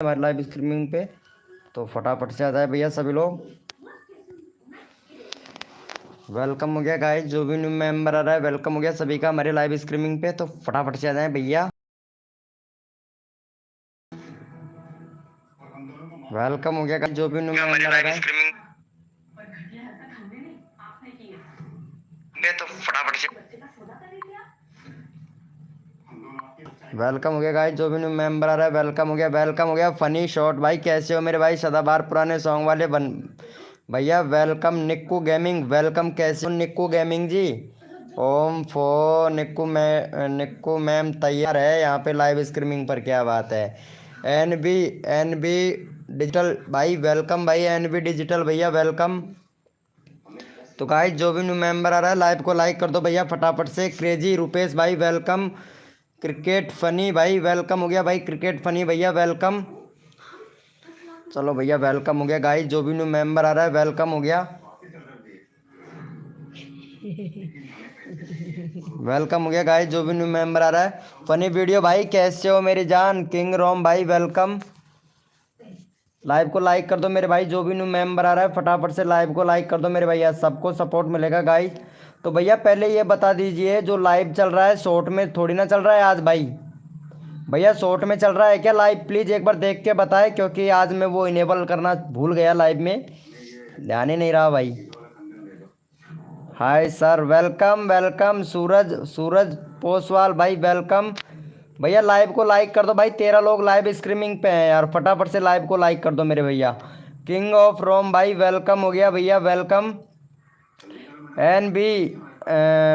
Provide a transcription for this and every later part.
हमारे live streaming पे, तो फटाफट से आ जाए भैया सभी लोग। वेलकम हो गया गाइस, जो भी न्यू मेंबर आ रहा है वेलकम हो गया सभी का हमारे लाइव स्ट्रीमिंग पे, तो फटाफट से आ जाए भैया। वेलकम हो गया गाइस, जो भी न्यू मेंबर आ रहा है तो फटाफट से वेलकम हो गया गाइस, जो भी न्यू मेंबर आ रहा है वेलकम हो गया। वेलकम हो गया फनी शॉट भाई, कैसे हो मेरे भाई सदाबहार पुराने सॉन्ग वाले बन भैया। वेलकम निक्कू गेमिंग, वेलकम, कैसे हो निक्कू गेमिंग जी। ओम फो निक्कू मैम तैयार है यहाँ पे लाइव स्ट्रीमिंग पर, क्या बात है। एन बी डिजिटल भाई वेलकम, भाई एन बी डिजिटल भैया वेलकम। तो गाइस जो भी न्यू मेंबर आ रहा है लाइव को लाइक कर दो भैया फटाफट से। क्रेजी रुपेश भाई वेलकम। क्रिकेट फनी भाई वेलकम हो गया भाई, क्रिकेट फनी भैया वेलकम। चलो भैया वेलकम हो गया गाइस, जो भी न्यू मेंबर आ रहा है वेलकम हो गया। वेलकम हो गया गाइस, जो भी न्यू मेंबर आ रहा है। फनी वीडियो भाई, कैसे हो मेरी जान। किंग रोम भाई वेलकम। लाइव को लाइक कर दो मेरे भाई, जो भी न्यू मेंबर आ रहा है फटाफट से लाइव को लाइक कर दो मेरे भैया, सबको सपोर्ट मिलेगा गाइस। तो भैया पहले ये बता दीजिए, जो लाइव चल रहा है शॉर्ट में थोड़ी ना चल रहा है आज भाई। भैया शॉर्ट में चल रहा है क्या लाइव, प्लीज़ एक बार देख के बताएं, क्योंकि आज मैं वो इनेबल करना भूल गया लाइव में, ध्यान ही नहीं रहा भाई। Hi sir welcome welcome. Suraj Suraj Poswal भाई वेलकम। भैया लाइव को लाइक कर दो भाई, 13 लोग लाइव स्ट्रीमिंग पे हैं यार, फटाफट से लाइव को लाइक कर दो मेरे भैया। किंग ऑफ रोम भाई वेलकम हो गया भैया वेलकम। एन बी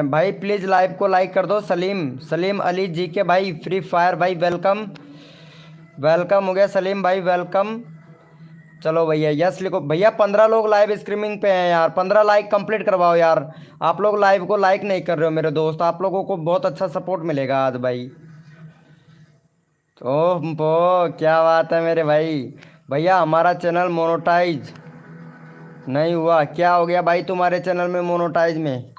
भाई प्लीज़ लाइव को लाइक कर दो। सलीम सलीम अली जी के भाई फ्री फायर भाई वेलकम। वेलकम हो गया सलीम भाई वेलकम। चलो भैया यस लिखो भैया। 15 लोग लाइव स्ट्रीमिंग पे हैं यार, 15 लाइक कंप्लीट करवाओ यार। आप लोग लाइव को लाइक नहीं कर रहे हो मेरे दोस्त, आप लोगों को बहुत अच्छा सपोर्ट मिलेगा आज भाई। ओह पो क्या बात है मेरे भाई। भैया हमारा चैनल मोनेटाइज नहीं हुआ, क्या हो गया भाई तुम्हारे चैनल में मोनेटाइज में,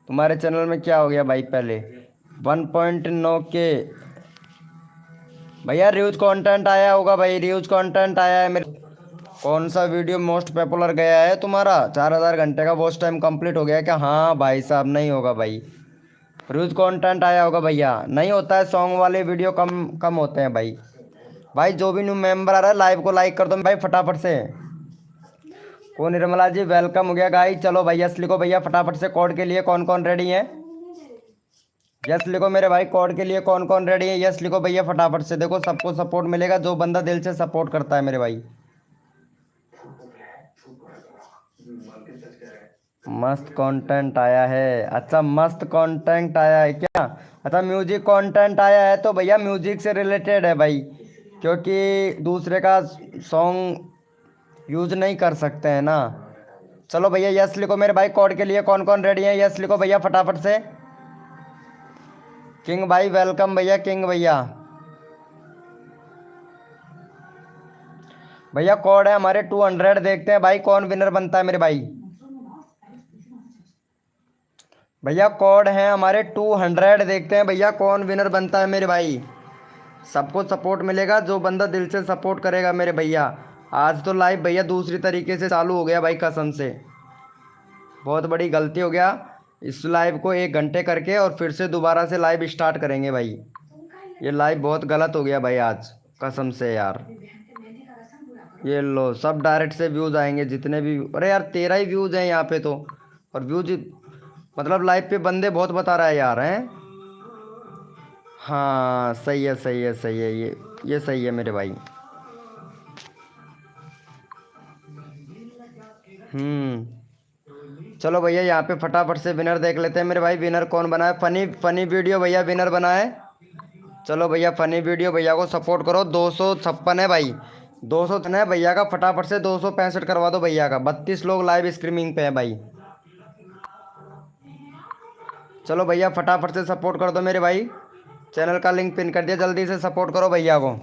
तुम्हारे चैनल में क्या हो गया भाई। पहले 1.9 के भैया रिव्यूज कंटेंट आया होगा भाई, रिव्यूज कंटेंट आया है मेरे। कौन सा वीडियो मोस्ट पॉपुलर गया है तुम्हारा, 4000 घंटे का वॉच टाइम कंप्लीट हो गया क्या। हाँ भाई साहब नहीं होगा भाई, रिव्यूज कंटेंट आया होगा भैया, नहीं होता है सॉन्ग वाले वीडियो कम कम होते हैं भाई। भाई जो भी न्यू मेंबर आ रहा है लाइव को लाइक कर दो भाई फटाफट से। कौन निर्मला जी वेलकम हो गया गाइस। चलो भाई यस लिखो भैया फटाफट से, कोड के लिए कौन कौन रेडी है। यस लिखो मेरे भाई, कोड के लिए कौन कौन रेडी है, यस लिखो भैया फटाफट से। देखो सबको सपोर्ट मिलेगा जो बंदा दिल से सपोर्ट करता है मेरे भाई। मस्त कंटेंट आया है, अच्छा मस्त कंटेंट आया है क्या। अच्छा म्यूजिक कंटेंट आया है तो भैया म्यूजिक से रिलेटेड है भाई, क्योंकि दूसरे का सॉन्ग यूज नहीं कर सकते हैं ना। चलो भैया यस लिखो मेरे भाई, कोड के लिए कौन कौन रेडी है, यस लिखो भैया फटाफट से। किंग भाई वेलकम भैया, किंग भैया। भैया कोड है हमारे 200, देखते हैं भाई कौन विनर बनता है मेरे भाई। भैया कोड है हमारे 200, देखते हैं भैया कौन विनर बनता है मेरे भाई। सबको सपोर्ट मिलेगा जो बंदा दिल से सपोर्ट करेगा मेरे भैया। आज तो लाइव भैया दूसरी तरीके से चालू हो गया भाई, कसम से बहुत बड़ी गलती हो गया। इस लाइव को 1 घंटे करके और फिर से दोबारा से लाइव स्टार्ट करेंगे भाई। ये लाइव बहुत गलत हो गया भाई आज, कसम से यार। ये लो सब डायरेक्ट से व्यूज़ आएंगे जितने भी, अरे यार 13 ही व्यूज़ हैं यहाँ पे तो, और व्यूज मतलब लाइव पे बंदे बहुत बता रहा है यार हैं। हाँ सही है सही है सही है, ये सही है मेरे भाई। चलो भैया यहाँ पे फटाफट से विनर देख लेते हैं मेरे भाई, विनर कौन बना है। फनी फनी वीडियो भैया विनर बना है। चलो भैया फनी वीडियो भैया को सपोर्ट करो। 256 है भाई, 200 है भैया का, फटाफट से 265 करवा दो भैया का। 32 लोग लाइव स्ट्रीमिंग पे हैं भाई। चलो भैया फटाफट से सपोर्ट कर दो मेरे भाई, चैनल का लिंक पिन कर दिया, जल्दी से सपोर्ट करो भैया को,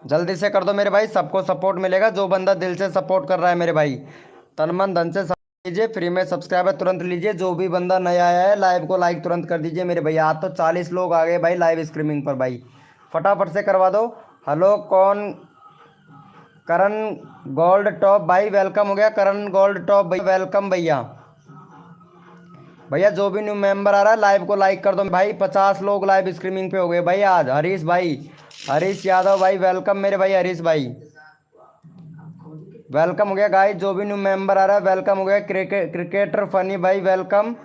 जल्दी से कर दो मेरे भाई, सबको सपोर्ट मिलेगा जो बंदा दिल से सपोर्ट कर रहा है मेरे भाई। तन मन धन से लीजिए, फ्री में सब्सक्राइबर तुरंत लीजिए। जो भी बंदा नया आया है लाइव को लाइक तुरंत कर दीजिए मेरे भैया। आज तो 40 लोग आ गए भाई लाइव स्ट्रीमिंग पर भाई, फटाफट से करवा दो। हेलो कौन? करण गोल्ड टॉप भाई वेलकम हो गया। करण गोल्ड टॉप भाई वेलकम भैया। भैया जो भी न्यू मेंबर आ रहा है लाइव को लाइक कर दो भाई। 50 लोग लाइव स्ट्रीमिंग पे हो गए भाई आज। हरीश भाई, हरीश यादव भाई वेलकम मेरे भाई हरीश भाई वेलकम हो गया। गाइस जो भी न्यू मेंबर आ रहा है वेलकम हो गया। क्रिकेटर फनी भाई वेलकम।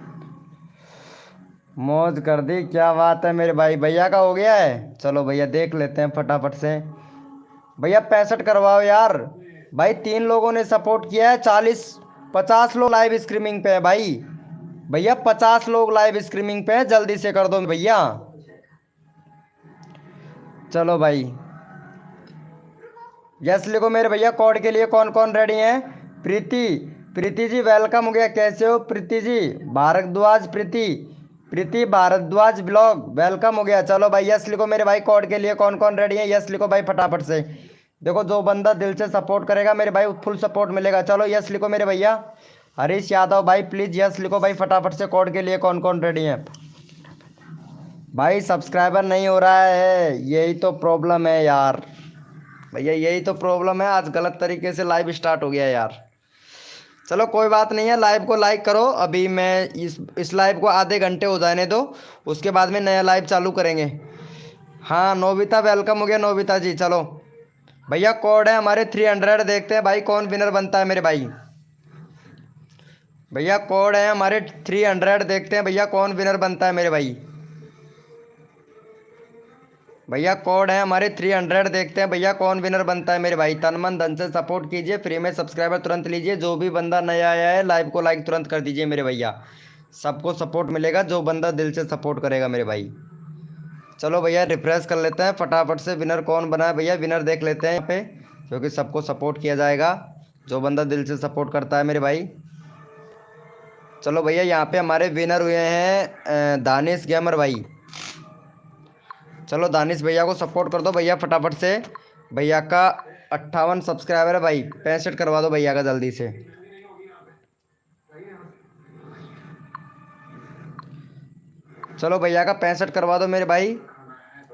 मौज कर दी, क्या बात है मेरे भाई। भैया का हो गया है, चलो भैया देख लेते हैं फटाफट से। भैया 65 करवाओ यार भाई। 3 लोगों ने सपोर्ट किया है। 50 लोग लाइव स्ट्रीमिंग पे है भाई। भैया 50 लोग लाइव स्ट्रीमिंग पे है, जल्दी से कर दो भैया। चलो भाई यस लिखो मेरे भैया। कोड के लिए कौन कौन रेडी हैं? प्रीति, प्रीति जी वेलकम हो गया। कैसे हो प्रीति जी? भारद्वाज प्रीति, प्रीति भारद्वाज ब्लॉग वेलकम हो गया। चलो भाई यस लिखो मेरे भाई। कोड के लिए कौन कौन रेडी है? यस लिखो भाई फटाफट से। देखो जो बंदा दिल से सपोर्ट करेगा मेरे भाई फुल सपोर्ट मिलेगा। चलो यस लिखो मेरे भैया। हरीश यादव भाई प्लीज़ यस लिखो भाई फटाफट से। कोड के लिए कौन कौन रेडी है? भाई सब्सक्राइबर नहीं हो रहा है, यही तो प्रॉब्लम है यार। भैया यही तो प्रॉब्लम है, आज गलत तरीके से लाइव स्टार्ट हो गया यार। चलो कोई बात नहीं है, लाइव को लाइक करो। अभी मैं इस लाइव को आधे घंटे हो जाने दो, उसके बाद में नया लाइव चालू करेंगे। हाँ नोबिता वेलकम हो गया नोबिता जी। चलो भैया कोड है हमारे 300। देखते हैं भाई कौन विनर बनता है मेरे भाई। भैया कोड है हमारे 300। देखते हैं भैया कौन विनर बनता है मेरे भाई। भैया कोड है हमारे 300। देखते हैं भैया कौन विनर बनता है मेरे भाई। तन मन धन से सपोर्ट कीजिए, फ्री में सब्सक्राइबर तुरंत लीजिए। जो भी बंदा नया आया है लाइव को लाइक तुरंत कर दीजिए मेरे भैया। सबको सपोर्ट मिलेगा जो बंदा दिल से सपोर्ट करेगा मेरे भाई। चलो भैया रिफ्रेश कर लेते हैं फटाफट से। विनर कौन बना है भैया, विनर देख लेते हैं यहाँ पे, क्योंकि सबको सपोर्ट किया जाएगा जो बंदा दिल से सपोर्ट करता है मेरे भाई। चलो भैया यहाँ पे हमारे विनर हुए हैं दानिश गेमर भाई। चलो दानिश भैया को सपोर्ट कर दो भैया फटाफट से। भैया का 58 सब्सक्राइबर है भाई, 65 करवा दो भैया का जल्दी से। चलो भैया का 65 करवा दो मेरे भाई।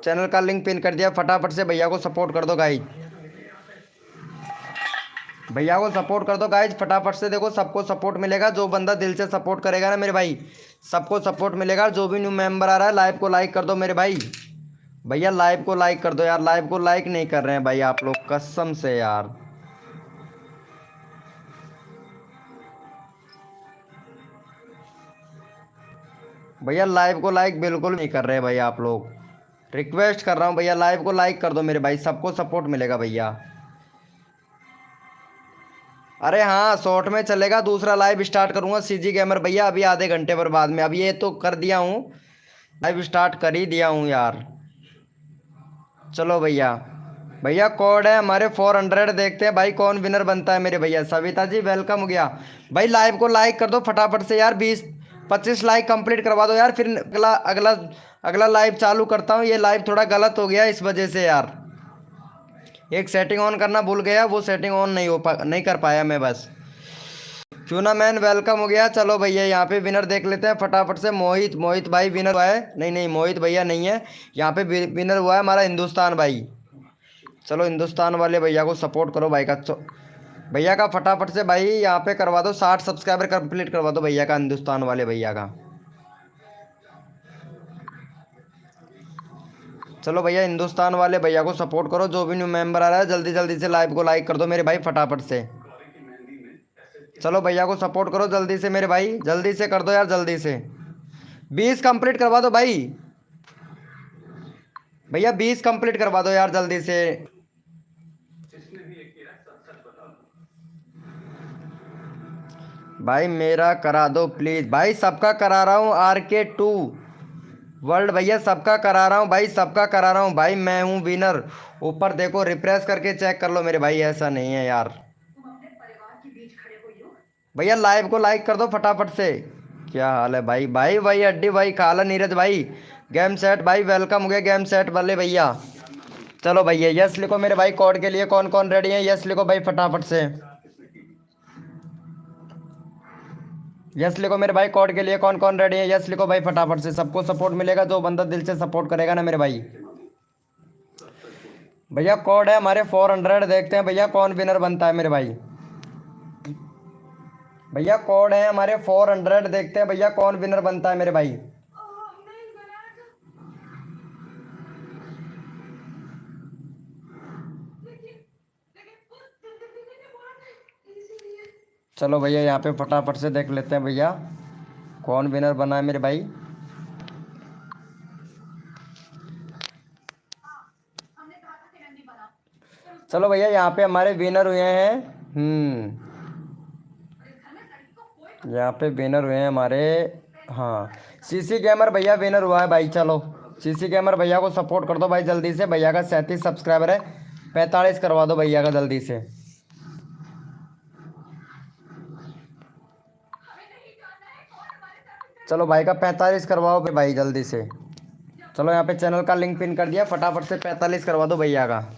चैनल का लिंक पिन कर दिया, फटाफट से भैया को सपोर्ट कर दो गाइज। भैया को सपोर्ट कर दो गाइज फटाफट से। देखो सबको सपोर्ट मिलेगा, जो बंदा दिल से सपोर्ट करेगा ना मेरे भाई सबको सपोर्ट मिलेगा। जो भी न्यू मेंबर आ रहा है लाइव को लाइक कर दो मेरे भाई। भैया लाइव को लाइक कर दो यार, लाइव को लाइक नहीं कर रहे हैं भाई आप लोग कसम से यार। भैया लाइव को लाइक बिल्कुल नहीं कर रहे भाई आप लोग। रिक्वेस्ट कर रहा हूँ भैया लाइव को लाइक कर दो मेरे भाई, सबको सपोर्ट मिलेगा भैया। अरे हाँ शॉर्ट में चलेगा, दूसरा लाइव स्टार्ट करूँगा सीजी गेमर भैया अभी आधे घंटे पर बाद में। अब ये तो कर दिया हूँ, लाइव स्टार्ट कर ही दिया हूँ यार। चलो भैया, भैया कोड है हमारे 400। देखते हैं भाई कौन विनर बनता है मेरे भैया। सविता जी वेलकम हो गया भाई। लाइव को लाइक कर दो फटाफट से यार, 20-25 लाइक कंप्लीट करवा दो यार। फिर अगला अगला अगला लाइव चालू करता हूँ। ये लाइव थोड़ा गलत हो गया इस वजह से यार, एक सेटिंग ऑन करना भूल गया, वो सेटिंग ऑन नहीं कर पाया मैं बस। चूना मैन वेलकम हो गया। चलो भैया यहाँ पे विनर देख लेते हैं फटाफट से। मोहित, मोहित भाई विनर हुआ है। नहीं नहीं मोहित भैया नहीं है यहाँ पे, विनर हुआ है हमारा हिंदुस्तान भाई। चलो हिंदुस्तान वाले भैया को सपोर्ट करो भाई का। भैया का फटाफट से भाई यहाँ पे करवा दो, 60 सब्सक्राइबर कंप्लीट करवा दो भैया का, हिंदुस्तान वाले भैया का। चलो भैया हिंदुस्तान वाले भैया को सपोर्ट करो। जो भी न्यू मेंबर आ रहा है जल्दी जल्दी से लाइव को लाइक कर दो मेरे भाई फटाफट से। चलो भैया को सपोर्ट करो जल्दी से मेरे भाई, जल्दी से कर दो यार जल्दी से। 20 कंप्लीट करवा दो भाई भैया, 20 कंप्लीट करवा दो यार जल्दी से। भाई मेरा करा दो प्लीज़ भाई, सबका करा रहा हूँ। RK2 वर्ल्ड भैया सबका करा रहा हूँ भाई, सबका करा रहा हूँ भाई। मैं हूँ विनर। ऊपर देखो रिफ्रेश करके चेक कर लो मेरे भाई, ऐसा नहीं है यार। भैया लाइव को लाइक कर दो फटाफट से। क्या हाल है भाई? भाई भाई अड्डी भाई, खाला नीरज भाई, गेम सेट भाई वेलकम हो गया गेम सेट वाले भैया। चलो भैया यस लिखो मेरे भाई। कोड के लिए कौन कौन रेडी है? यस लिखो भाई फटाफट से। यस लिखो मेरे भाई। कोड के लिए कौन कौन रेडी है? यस लिखो भाई फटाफट से। सबको सपोर्ट मिलेगा जो बंदा दिल से सपोर्ट करेगा ना मेरे भाई। भैया कोड है हमारे 400, देखते हैं भैया कौन विनर बनता है मेरे भाई। भैया कोड है हमारे 400, देखते हैं भैया कौन विनर बनता है मेरे भाई। चलो भैया यहाँ पे फटाफट से देख लेते हैं भैया कौन विनर बना है मेरे भाई। चलो भैया यहाँ पे हमारे विनर हुए हैं। यहाँ पे विनर हुए हैं हमारे। हाँ, सीसी गेमर भैया विनर हुआ है भाई। चलो सीसी गेमर भैया को सपोर्ट कर दो भाई जल्दी से। भैया का 37 सब्सक्राइबर है, 45 करवा दो भैया का जल्दी से। चलो भाई का 45 करवाओ भाई जल्दी से। चलो यहाँ पे चैनल का लिंक पिन कर दिया, फटाफट से 45 करवा दो भैया का।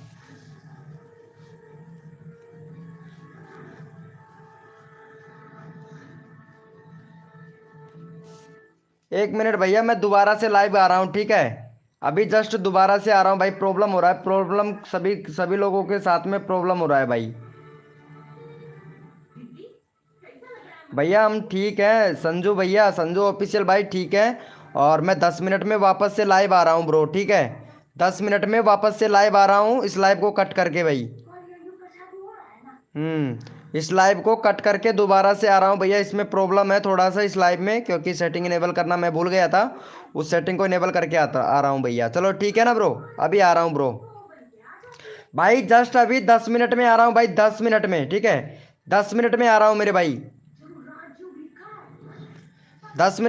एक मिनट भैया, मैं दोबारा से लाइव आ रहा हूँ, ठीक है? अभी जस्ट दोबारा से आ रहा हूँ भाई। प्रॉब्लम हो रहा है, प्रॉब्लम सभी लोगों के साथ में प्रॉब्लम हो रहा है भाई। भैया हम ठीक है, संजू भैया, संजू ऑफिशियल भाई ठीक है। और मैं 10 मिनट में वापस से लाइव आ रहा हूँ ब्रो, ठीक है? 10 मिनट में वापस से लाइव आ रहा हूँ, इस लाइव को कट करके भाई। इस लाइव को कट करके दोबारा से आ रहा हूँ भैया। इसमें प्रॉब्लम है थोड़ा सा इस लाइव में, क्योंकि सेटिंग इनेबल करना मैं भूल गया था। उस सेटिंग को इनेबल करके आ रहा हूँ भैया। चलो ठीक है ना ब्रो, अभी आ रहा हूँ ब्रो भाई। जस्ट अभी 10 मिनट में आ रहा हूँ भाई, 10 मिनट में, ठीक है? 10 मिनट में आ रहा हूँ मेरे भाई, 10 मिनट।